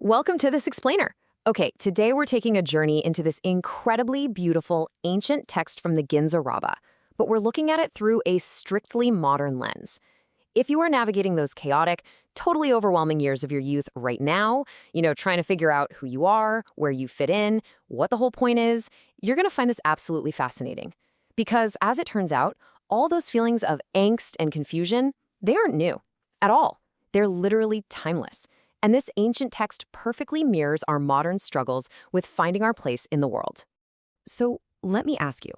Welcome to This Explainer. Okay, today we're taking a journey into this incredibly beautiful ancient text from the Ginza Rabba, but we're looking at it through a strictly modern lens. If you are navigating those chaotic, totally overwhelming years of your youth right now, trying to figure out who you are, where you fit in, what the whole point is, you're going to find this absolutely fascinating. Because as it turns out, all those feelings of angst and confusion, they aren't new at all. They're literally timeless. And this ancient text perfectly mirrors our modern struggles with finding our place in the world. So let me ask you,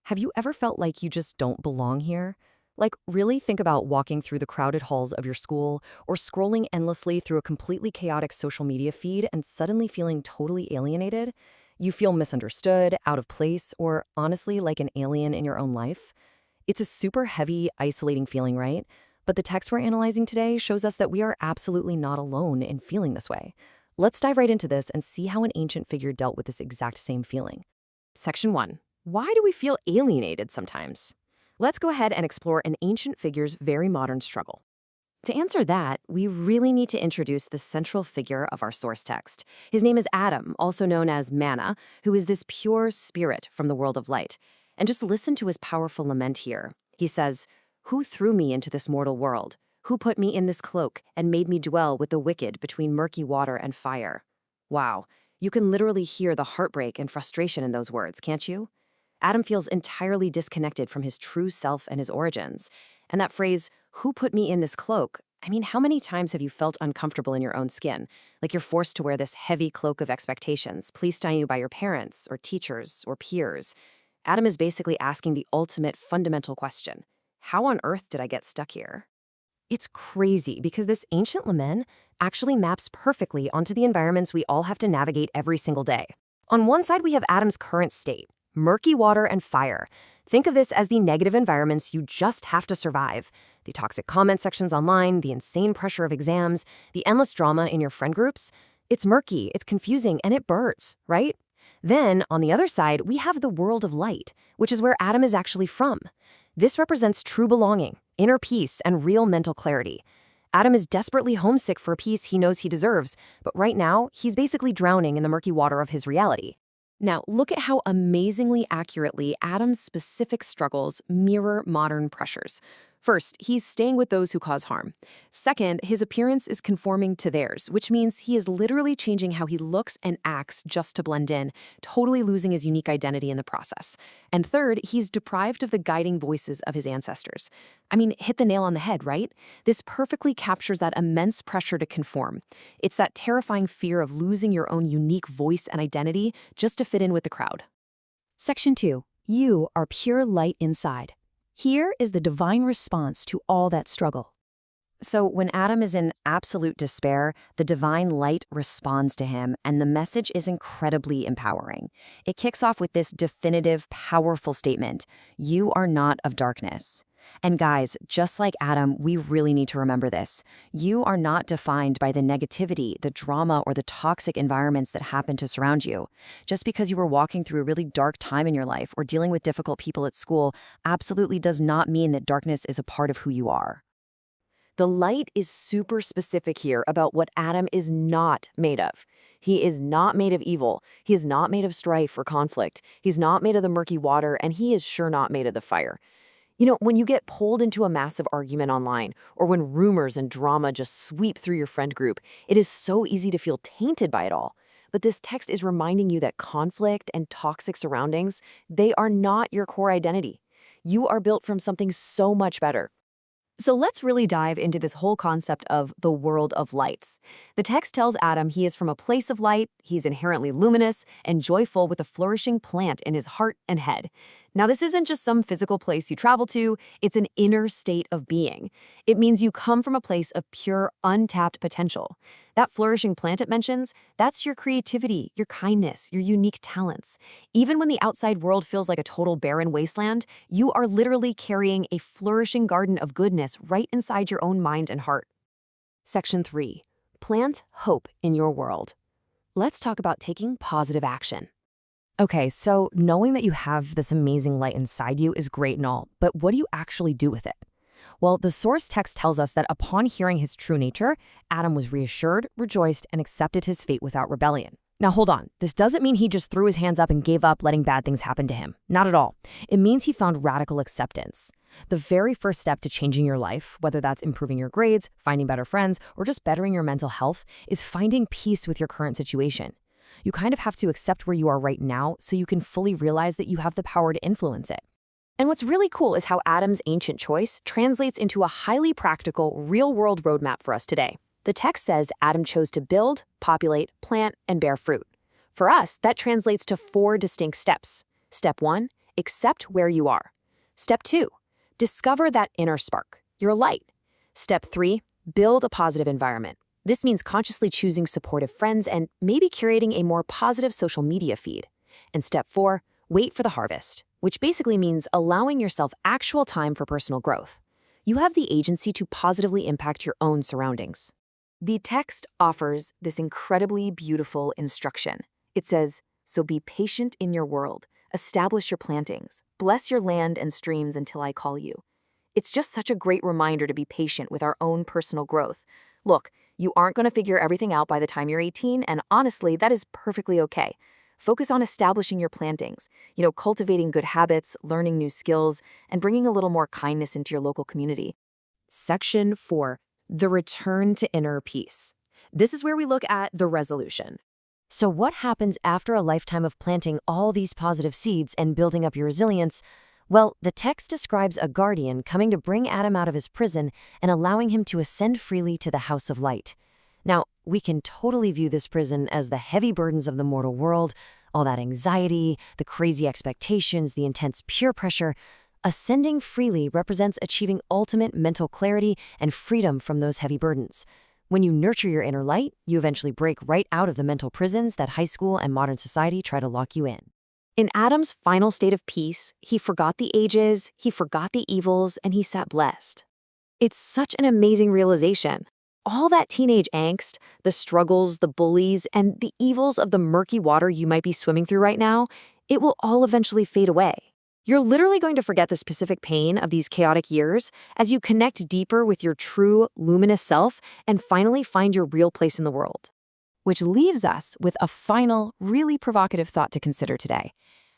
have you ever felt like you just don't belong here? Like, really think about walking through the crowded halls of your school or scrolling endlessly through a completely chaotic social media feed and suddenly feeling totally alienated? You feel misunderstood, out of place, or honestly like an alien in your own life? It's a super heavy, isolating feeling, right? But the text we're analyzing today shows us that we are absolutely not alone in feeling this way. Let's dive right into this and see how an ancient figure dealt with this exact same feeling. Section 1. Why do we feel alienated sometimes? Let's go ahead and explore an ancient figure's very modern struggle. To answer that, we really need to introduce the central figure of our source text. His name is Adam, also known as Manna, who is this pure spirit from the world of light. And just listen to his powerful lament here. He says, "Who threw me into this mortal world? Who put me in this cloak and made me dwell with the wicked between murky water and fire?" Wow, you can literally hear the heartbreak and frustration in those words, can't you? Adam feels entirely disconnected from his true self and his origins. And that phrase, "who put me in this cloak?" I mean, how many times have you felt uncomfortable in your own skin? Like you're forced to wear this heavy cloak of expectations, placed on you by your parents or teachers or peers. Adam is basically asking the ultimate fundamental question. How on earth did I get stuck here? It's crazy because this ancient lament actually maps perfectly onto the environments we all have to navigate every single day. On one side, we have Adam's current state, murky water and fire. Think of this as the negative environments you just have to survive. The toxic comment sections online, the insane pressure of exams, the endless drama in your friend groups. It's murky, it's confusing, and it burns, right? Then, on the other side, we have the world of light, which is where Adam is actually from. This represents true belonging, inner peace, and real mental clarity. Adam is desperately homesick for a peace he knows he deserves, but right now, he's basically drowning in the murky water of his reality. Now, look at how amazingly accurately Adam's specific struggles mirror modern pressures. First, he's staying with those who cause harm. Second, his appearance is conforming to theirs, which means he is literally changing how he looks and acts just to blend in, totally losing his unique identity in the process. And third, he's deprived of the guiding voices of his ancestors. I mean, hit the nail on the head, right? This perfectly captures that immense pressure to conform. It's that terrifying fear of losing your own unique voice and identity just to fit in with the crowd. Section 2. You are pure light inside. Here is the divine response to all that struggle. So when Adam is in absolute despair, the divine light responds to him, and the message is incredibly empowering. It kicks off with this definitive, powerful statement: "You are not of darkness." And guys, just like Adam, we really need to remember this. You are not defined by the negativity, the drama, or the toxic environments that happen to surround you. Just because you were walking through a really dark time in your life or dealing with difficult people at school absolutely does not mean that darkness is a part of who you are. The light is super specific here about what Adam is not made of. He is not made of evil. He is not made of strife or conflict. He's not made of the murky water, and he is sure not made of the fire. When you get pulled into a massive argument online, or when rumors and drama just sweep through your friend group, it is so easy to feel tainted by it all. But this text is reminding you that conflict and toxic surroundings, they are not your core identity. You are built from something so much better. So let's really dive into this whole concept of the world of lights. The text tells Adam he is from a place of light, he's inherently luminous and joyful with a flourishing plant in his heart and head. Now, this isn't just some physical place you travel to, it's an inner state of being. It means you come from a place of pure, untapped potential. That flourishing plant it mentions, that's your creativity, your kindness, your unique talents. Even when the outside world feels like a total barren wasteland, you are literally carrying a flourishing garden of goodness right inside your own mind and heart. Section 3. Plant hope in your world. Let's talk about taking positive action. Okay, so knowing that you have this amazing light inside you is great and all, but what do you actually do with it? Well, the source text tells us that upon hearing his true nature, Adam was reassured, rejoiced, and accepted his fate without rebellion. Now hold on, this doesn't mean he just threw his hands up and gave up letting bad things happen to him. Not at all. It means he found radical acceptance. The very first step to changing your life, whether that's improving your grades, finding better friends, or just bettering your mental health, is finding peace with your current situation. You kind of have to accept where you are right now so you can fully realize that you have the power to influence it. And what's really cool is how Adam's ancient choice translates into a highly practical, real-world roadmap for us today. The text says Adam chose to build, populate, plant, and bear fruit. For us, that translates to 4 distinct steps. Step 1, accept where you are. Step 2, discover that inner spark, your light. Step 3, build a positive environment. This means consciously choosing supportive friends and maybe curating a more positive social media feed. And step 4, wait for the harvest, which basically means allowing yourself actual time for personal growth. You have the agency to positively impact your own surroundings. The text offers this incredibly beautiful instruction. It says, "So be patient in your world, establish your plantings, bless your land and streams until I call you." It's just such a great reminder to be patient with our own personal growth. Look, you aren't going to figure everything out by the time you're 18, and honestly, that is perfectly okay. Focus on establishing your plantings, cultivating good habits, learning new skills, and bringing a little more kindness into your local community. Section 4. The return to inner peace. This is where we look at the resolution. So what happens after a lifetime of planting all these positive seeds and building up your resilience? Well, the text describes a guardian coming to bring Adam out of his prison and allowing him to ascend freely to the house of light. Now, we can totally view this prison as the heavy burdens of the mortal world, all that anxiety, the crazy expectations, the intense peer pressure. Ascending freely represents achieving ultimate mental clarity and freedom from those heavy burdens. When you nurture your inner light, you eventually break right out of the mental prisons that high school and modern society try to lock you in. In Adam's final state of peace, he forgot the ages, he forgot the evils, and he sat blessed. It's such an amazing realization. All that teenage angst, the struggles, the bullies, and the evils of the murky water you might be swimming through right now, it will all eventually fade away. You're literally going to forget the specific pain of these chaotic years as you connect deeper with your true, luminous self and finally find your real place in the world. Which leaves us with a final, really provocative thought to consider today.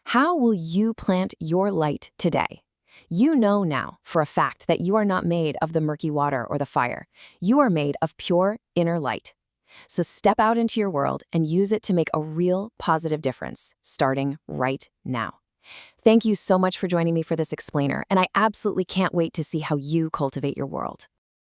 How will you plant your light today? You know now, for a fact, that you are not made of the murky water or the fire. You are made of pure inner light. So step out into your world and use it to make a real positive difference, starting right now. Thank you so much for joining me for this explainer, and I absolutely can't wait to see how you cultivate your world.